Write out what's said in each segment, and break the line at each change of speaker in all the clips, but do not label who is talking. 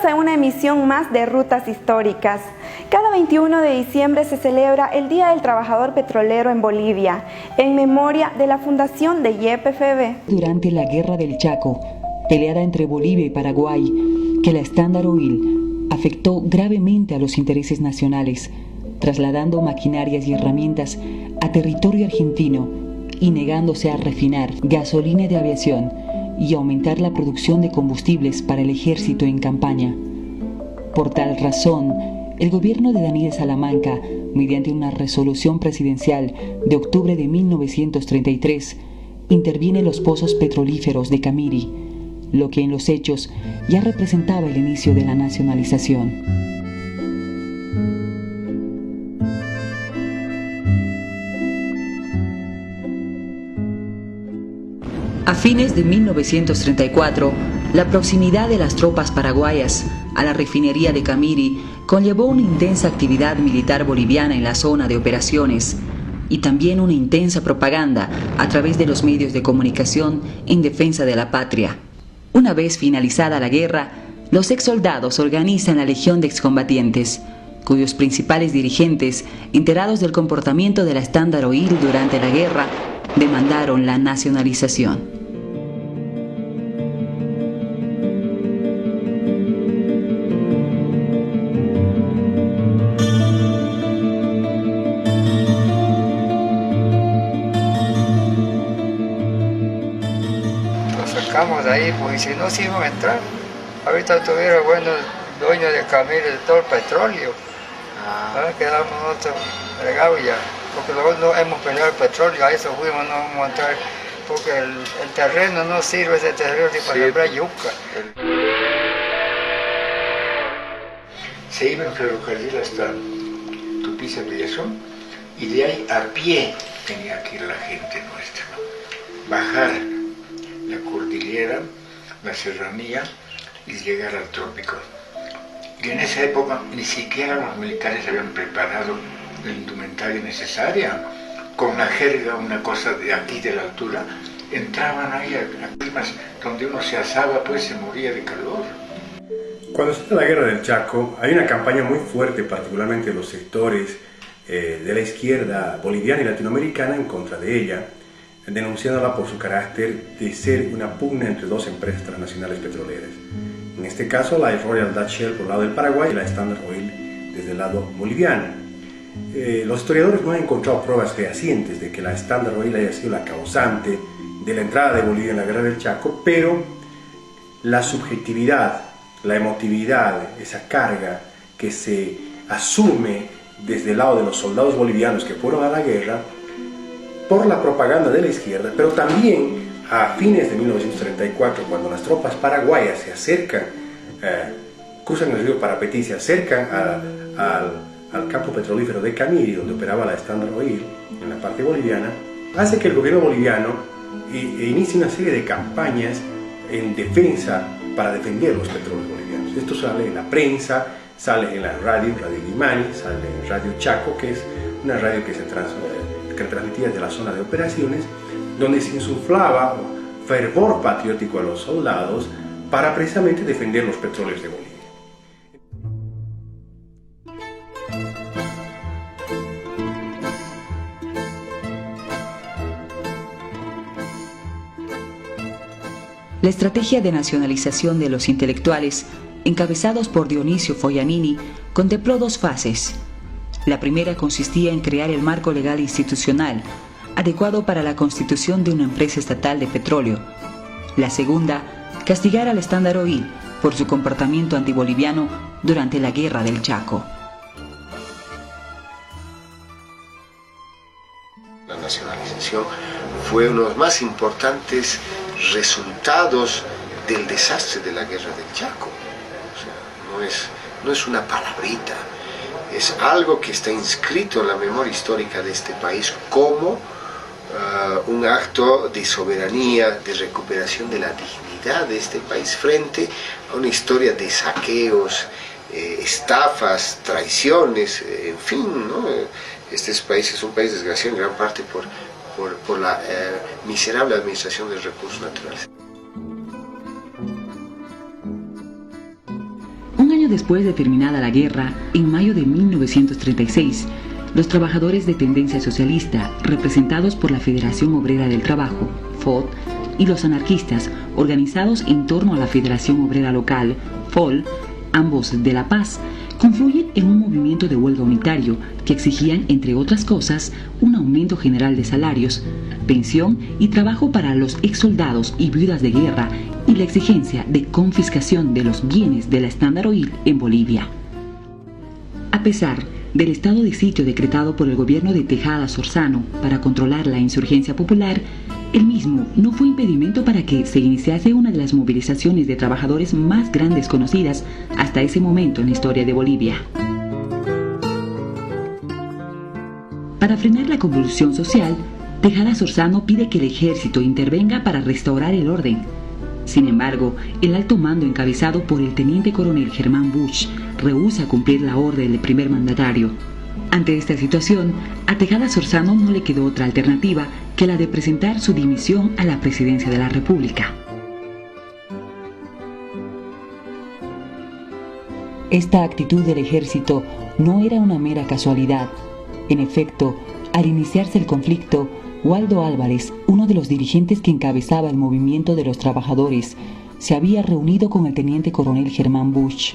Bienvenidos a una emisión más de Rutas Históricas. Cada 21 de diciembre se celebra el Día del Trabajador Petrolero en Bolivia, en memoria de la fundación de YPFB.
Durante la Guerra del Chaco, peleada entre Bolivia y Paraguay, que la Standard Oil afectó gravemente a los intereses nacionales, trasladando maquinarias y herramientas a territorio argentino y negándose a refinar gasolina de aviación y aumentar la producción de combustibles para el ejército en campaña. Por tal razón, el gobierno de Daniel Salamanca, mediante una resolución presidencial de octubre de 1933, interviene en los pozos petrolíferos de Camiri, lo que en los hechos ya representaba el inicio de la nacionalización. A fines de 1934, la proximidad de las tropas paraguayas a la refinería de Camiri conllevó una intensa actividad militar boliviana en la zona de operaciones y también una intensa propaganda a través de los medios de comunicación en defensa de la patria. Una vez finalizada la guerra, los exsoldados organizan la Legión de Excombatientes, cuyos principales dirigentes, enterados del comportamiento de la Standard Oil durante la guerra, demandaron la nacionalización.
Nos sacamos de ahí, porque si no, sí íbamos a entrar. Ahorita tuviera buenos dueños de Camiri de todo el petróleo. Quedamos nosotros fregados ya. Porque luego no hemos peleado el petróleo, a eso fuimos, no vamos a entrar, porque el terreno no sirve, ese terreno ni para sembrar yuca.
Se iba en ferrocarril hasta Tupiza, Villazón, y de ahí a pie tenía que ir la gente nuestra, ¿no? Bajar la cordillera, la serranía y llegar al trópico. Y en esa época ni siquiera los militares habían preparado la indumentaria necesaria, con la jerga, una cosa de aquí de la altura, entraban ahí a climas donde uno se asaba, pues se moría de calor.
Cuando se da la Guerra del Chaco, hay una campaña muy fuerte, particularmente de los sectores de la izquierda boliviana y latinoamericana, en contra de ella, denunciándola por su carácter de ser una pugna entre dos empresas transnacionales petroleras. En este caso, la Royal Dutch Shell por el lado del Paraguay y la Standard Oil desde el lado boliviano. Los historiadores no han encontrado pruebas fehacientes de que la Standard Oil haya sido la causante de la entrada de Bolivia en la Guerra del Chaco, pero la subjetividad, la emotividad, esa carga que se asume desde el lado de los soldados bolivianos que fueron a la guerra por la propaganda de la izquierda, pero también a fines de 1934, cuando las tropas paraguayas se acercan, cruzan el río Parapetí, se acercan al campo petrolífero de Camiri, donde operaba la Standard Oil en la parte boliviana, hace que el gobierno boliviano inicie una serie de campañas en defensa para defender los petróleos bolivianos. Esto sale en la prensa, sale en la Radio Limani, sale en Radio Chaco, que es una radio que transmitía desde la zona de operaciones, donde se insuflaba fervor patriótico a los soldados para precisamente defender los petróleos de Bolivia.
La estrategia de nacionalización de los intelectuales, encabezados por Dionisio Foglianini, contempló dos fases. La primera consistía en crear el marco legal institucional adecuado para la constitución de una empresa estatal de petróleo. La segunda, castigar al Standard Oil por su comportamiento antiboliviano durante la Guerra del Chaco.
La nacionalización fue uno de los más importantes resultados del desastre de la Guerra del Chaco. O sea, no es una palabrita, es algo que está inscrito en la memoria histórica de este país como un acto de soberanía, de recuperación de la dignidad de este país frente a una historia de saqueos, estafas, traiciones, en fin, ¿no? Este país es un país desgraciado en gran parte por la miserable administración de recursos naturales.
después de terminada la guerra, en mayo de 1936, los trabajadores de tendencia socialista, representados por la Federación Obrera del Trabajo, FOT, y los anarquistas, organizados en torno a la Federación Obrera Local, FOL, ambos de La Paz, confluyen en un movimiento de huelga unitario que exigían, entre otras cosas, un aumento general de salarios, pensión y trabajo para los exsoldados y viudas de guerra y la exigencia de confiscación de los bienes de la Standard Oil en Bolivia. A pesar del estado de sitio decretado por el gobierno de Tejada Sorzano para controlar la insurgencia popular, el mismo no fue impedimento para que se iniciase una de las movilizaciones de trabajadores más grandes conocidas hasta ese momento en la historia de Bolivia. Para frenar la convulsión social, Tejada Sorzano pide que el ejército intervenga para restaurar el orden. Sin embargo, el alto mando encabezado por el teniente coronel Germán Busch rehúsa cumplir la orden del primer mandatario. Ante esta situación, a Tejada Sorzano no le quedó otra alternativa que la de presentar su dimisión a la presidencia de la República. Esta actitud del ejército no era una mera casualidad. En efecto, al iniciarse el conflicto, Waldo Álvarez, uno de los dirigentes que encabezaba el movimiento de los trabajadores, se había reunido con el teniente coronel Germán Busch,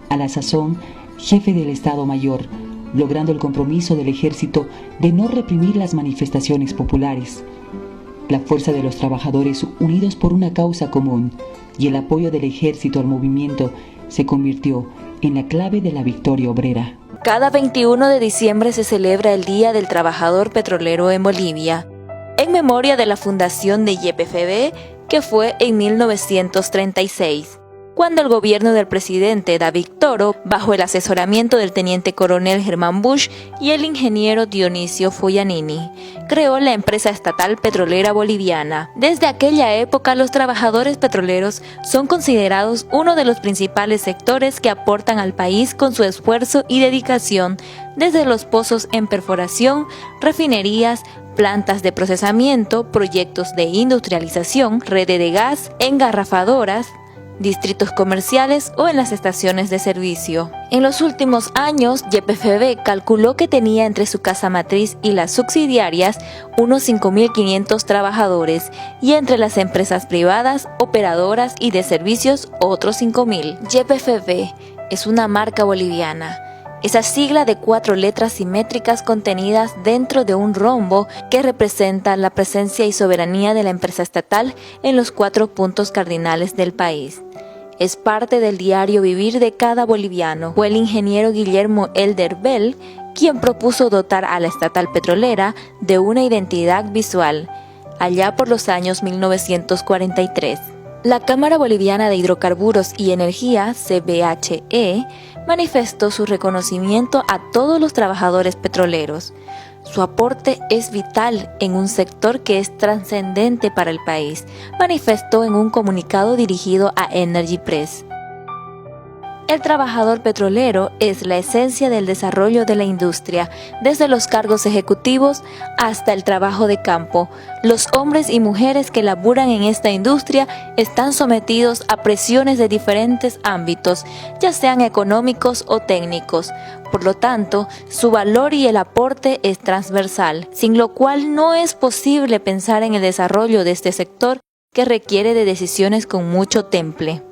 a la sazón jefe del Estado Mayor, logrando el compromiso del ejército de no reprimir las manifestaciones populares. La fuerza de los trabajadores unidos por una causa común y el apoyo del ejército al movimiento se convirtió en la clave de la victoria obrera.
Cada 21 de diciembre se celebra el Día del Trabajador Petrolero en Bolivia, en memoria de la fundación de YPFB, que fue en 1936. Cuando el gobierno del presidente David Toro, bajo el asesoramiento del teniente coronel Germán Busch y el ingeniero Dionisio Foglianini, creó la empresa estatal petrolera boliviana. Desde aquella época, los trabajadores petroleros son considerados uno de los principales sectores que aportan al país con su esfuerzo y dedicación, desde los pozos en perforación, refinerías, plantas de procesamiento, proyectos de industrialización, redes de gas, engarrafadoras, distritos comerciales o en las estaciones de servicio. En los últimos años, YPFB calculó que tenía entre su casa matriz y las subsidiarias unos 5.500 trabajadores y entre las empresas privadas, operadoras y de servicios otros 5.000. YPFB es una marca boliviana. Esa sigla de 4 letras simétricas contenidas dentro de un rombo que representa la presencia y soberanía de la empresa estatal en los 4 puntos cardinales del país. Es parte del diario vivir de cada boliviano. Fue el ingeniero Guillermo Elder Bell quien propuso dotar a la estatal petrolera de una identidad visual, allá por los años 1943. La Cámara Boliviana de Hidrocarburos y Energía, CBHE, manifestó su reconocimiento a todos los trabajadores petroleros. Su aporte es vital en un sector que es trascendente para el país, manifestó en un comunicado dirigido a Energy Press. El trabajador petrolero es la esencia del desarrollo de la industria, desde los cargos ejecutivos hasta el trabajo de campo. Los hombres y mujeres que laburan en esta industria están sometidos a presiones de diferentes ámbitos, ya sean económicos o técnicos. Por lo tanto, su valor y el aporte es transversal, sin lo cual no es posible pensar en el desarrollo de este sector que requiere de decisiones con mucho temple.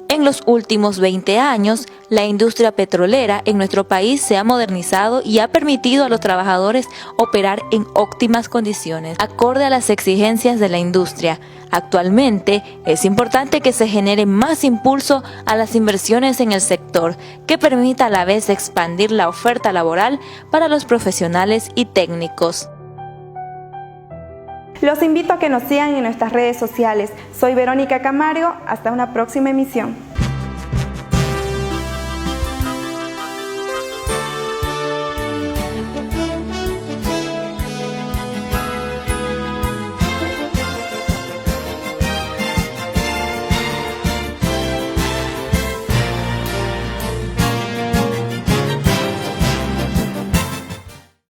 En los últimos 20 años, la industria petrolera en nuestro país se ha modernizado y ha permitido a los trabajadores operar en óptimas condiciones, acorde a las exigencias de la industria. Actualmente, es importante que se genere más impulso a las inversiones en el sector, que permita a la vez expandir la oferta laboral para los profesionales y técnicos.
Los invito a que nos sigan en nuestras redes sociales. Soy Verónica Camargo. Hasta una próxima emisión.